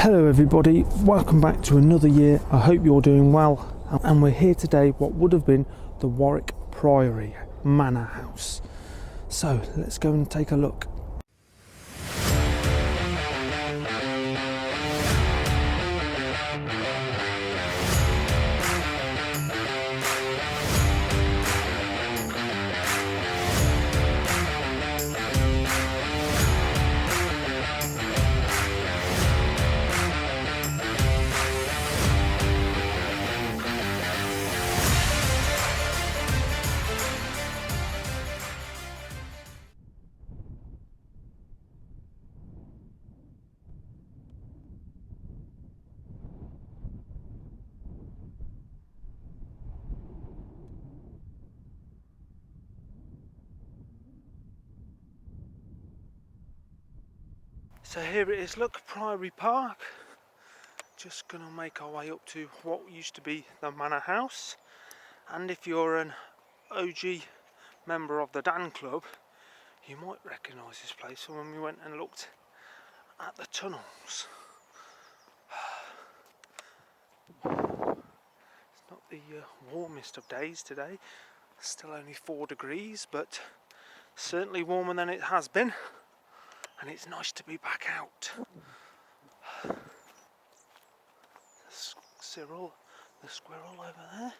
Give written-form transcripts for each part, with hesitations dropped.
Hello everybody, welcome back to another year. I hope you're doing well, and we're here today what would have been the Warwick Priory Manor House. So let's go and take a look. So here it is, look, Priory Park. Just gonna make our way up to what used to be the Manor House. And if you're an OG member of the Dan Club, you might recognise this place from when we went and looked at the tunnels. It's not the warmest of days today, still only 4 degrees, but certainly warmer than it has been. And it's nice to be back out. The squirrel over there.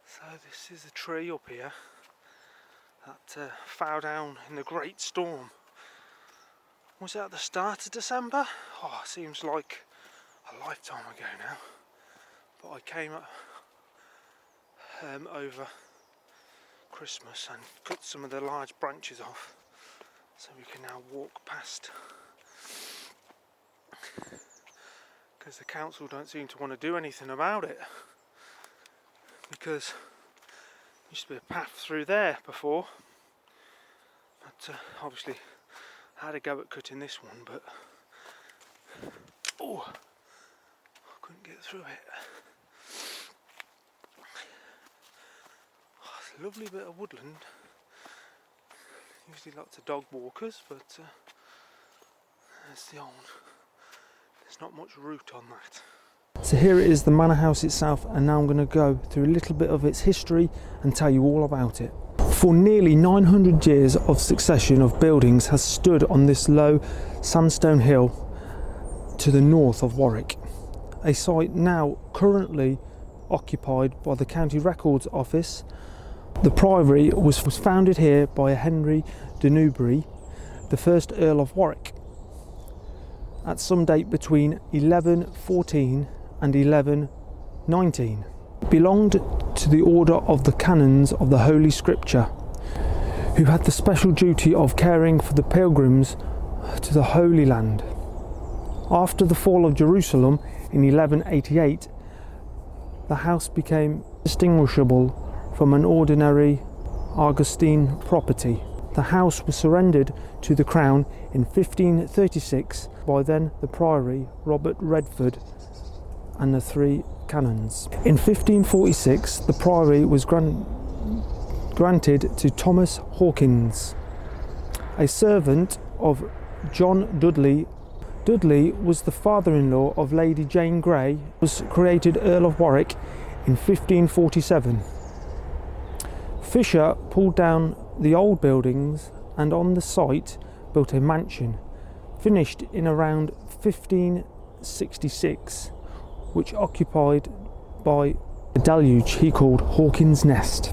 So this is a tree up here that fell down in the Great Storm. Was it at the start of December? Oh, seems like a lifetime ago now. But I came up over Christmas and cut some of the large branches off. So we can now walk past, because the council don't seem to want to do anything about it, because there used to be a path through there before, but obviously I had a go at cutting this one, but oh, I couldn't get through it. Oh, it's a lovely bit of woodland. Usually lots of dog walkers, but there's not much route on that. So here it is, the manor house itself, and now I'm going to go through a little bit of its history and tell you all about it. For nearly 900 years of succession of buildings has stood on this low sandstone hill to the north of Warwick, a site now currently occupied by the County Records Office. The Priory was founded here by Henry de Newbury, the first Earl of Warwick, at some date between 1114 and 1119. It belonged to the order of the Canons of the Holy Scripture, who had the special duty of caring for the pilgrims to the Holy Land. After the fall of Jerusalem in 1188, the house became distinguishable from an ordinary Augustine property. The house was surrendered to the Crown in 1536 by then the Priory, Robert Redford, and the 3 canons. In 1546 the Priory was granted to Thomas Hawkins, a servant of John Dudley. Dudley was the father-in-law of Lady Jane Grey, was created Earl of Warwick in 1547. Fisher pulled down the old buildings and on the site built a mansion, finished in around 1566, which occupied by a deluge he called Hawkins' Nest.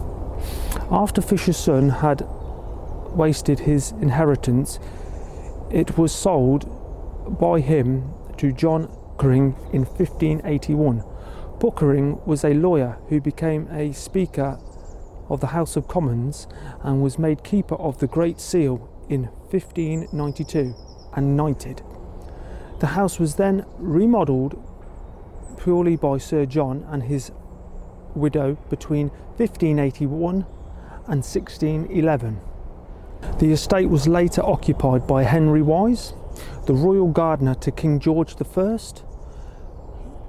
After Fisher's son had wasted his inheritance, it was sold by him to John Puckering in 1581. Puckering was a lawyer who became a Speaker of the House of Commons and was made Keeper of the Great Seal in 1592 and knighted. The house was then remodelled purely by Sir John and his widow between 1581 and 1611. The estate was later occupied by Henry Wise, the royal gardener to King George I,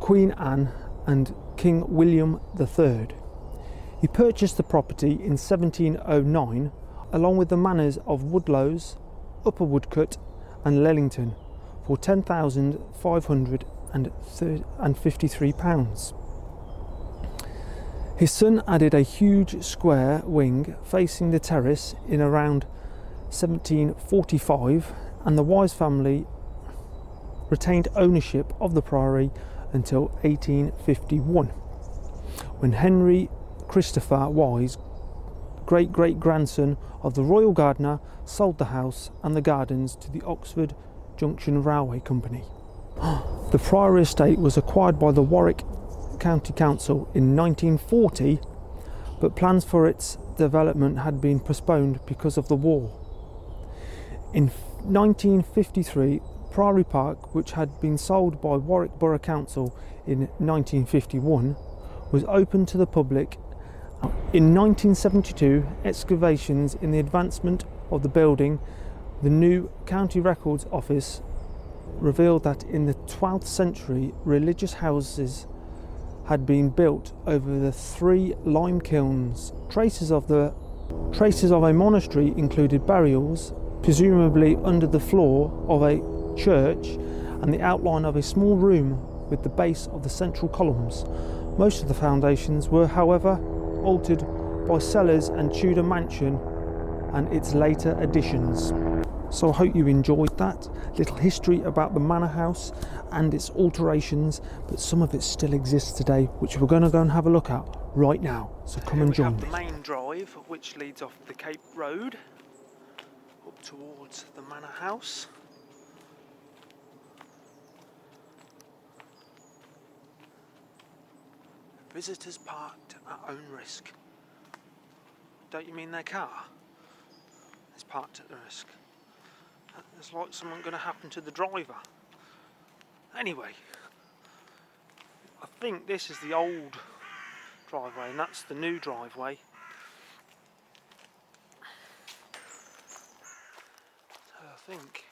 Queen Anne and King William III. He purchased the property in 1709 along with the manors of Woodlows, Upper Woodcut and Lellington for £10,553. His son added a huge square wing facing the terrace in around 1745, and the Wise family retained ownership of the priory until 1851, when Henry Christopher Wise, great-great-grandson of the royal gardener, sold the house and the gardens to the Oxford Junction Railway Company. The priory estate was acquired by the Warwick County Council in 1940, but plans for its development had been postponed because of the war. In 1953, Priory Park, which had been sold by Warwick Borough Council in 1951, was opened to the public. In 1972, excavations in the advancement of the building, the new County Records Office, revealed that in the 12th century, religious houses had been built over the 3 lime kilns. Traces of a monastery included burials, presumably under the floor of a church, and the outline of a small room with the base of the central columns. Most of the foundations were, however, altered by cellars and Tudor mansion and its later additions. So I hope you enjoyed that little history about the manor house and its alterations, but some of it still exists today, which we're going to go and have a look at right now. So come and join me. We have the main drive, which leads off the Cape Road up towards the manor house. Visitors parked at own risk. Don't you mean their car? It's parked at the risk. It's like something going to happen to the driver. Anyway, I think this is the old driveway and that's the new driveway. So I think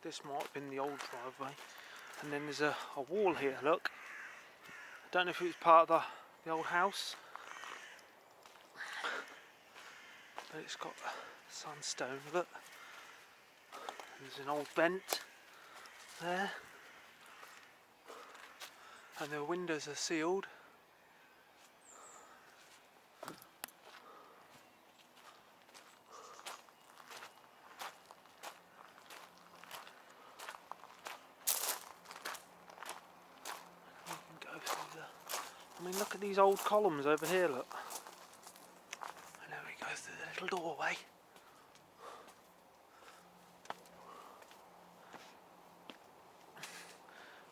this might have been the old driveway. And then there's a wall here, look. I don't know if it was part of the old house, but it's got sandstone, look. There's an old vent there, and the windows are sealed. You can go through the, I mean, look at these old columns over here, look. And then we go through the little doorway.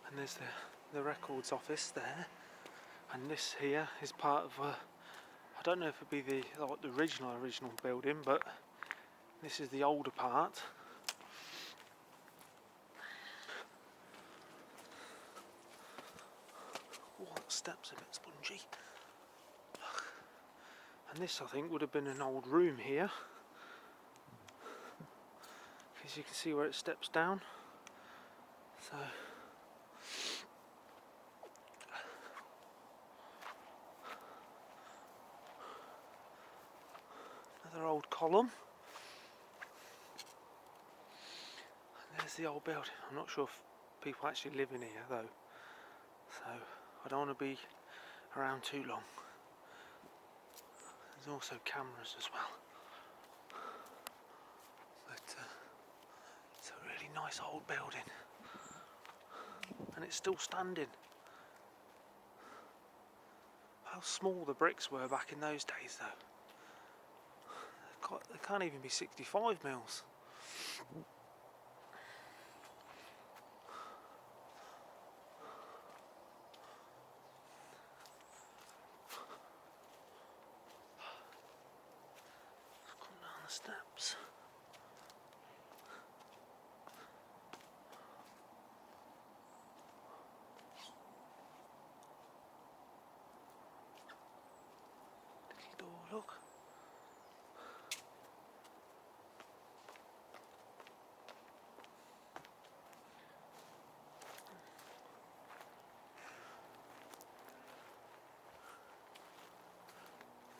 And there's the records office there, and this here is part of I don't know if it'd be the original building, but this is the older part. Oh, that step's a bit spongy. And this, I think, would have been an old room here, because you can see where it steps down. So another old column. And there's the old building. I'm not sure if people actually live in here though, so I don't want to be around too long. There's also cameras as well. But it's a really nice old building. And it's still standing. How small the bricks were back in those days though. They can't even be 65 mils. Come down the steps. Little door, look.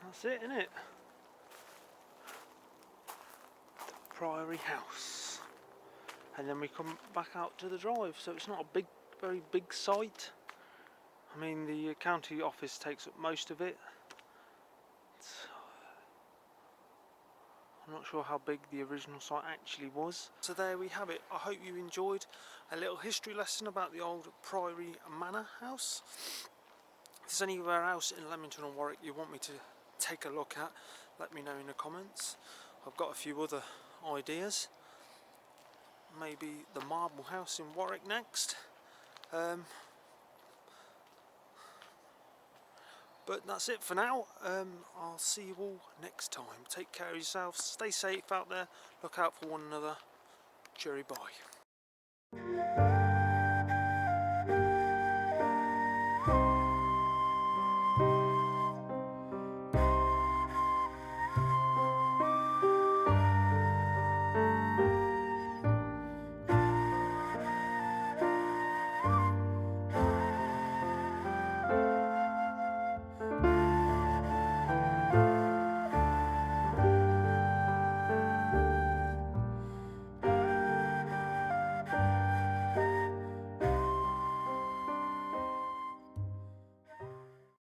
That's it, innit? The Priory House. and then we come back out to the drive. So it's not a very big site. I mean, the county office takes up most of it. I'm not sure how big the original site actually was. So there we have it. I hope you enjoyed a little history lesson about the old Priory Manor House. If there's anywhere else in Leamington or Warwick you want me to take a look at, let me know in the comments. I've got a few other ideas. Maybe the Marble House in Warwick next. But that's it for now. I'll see you all next time. Take care of yourselves, stay safe out there, look out for one another. Cheery bye.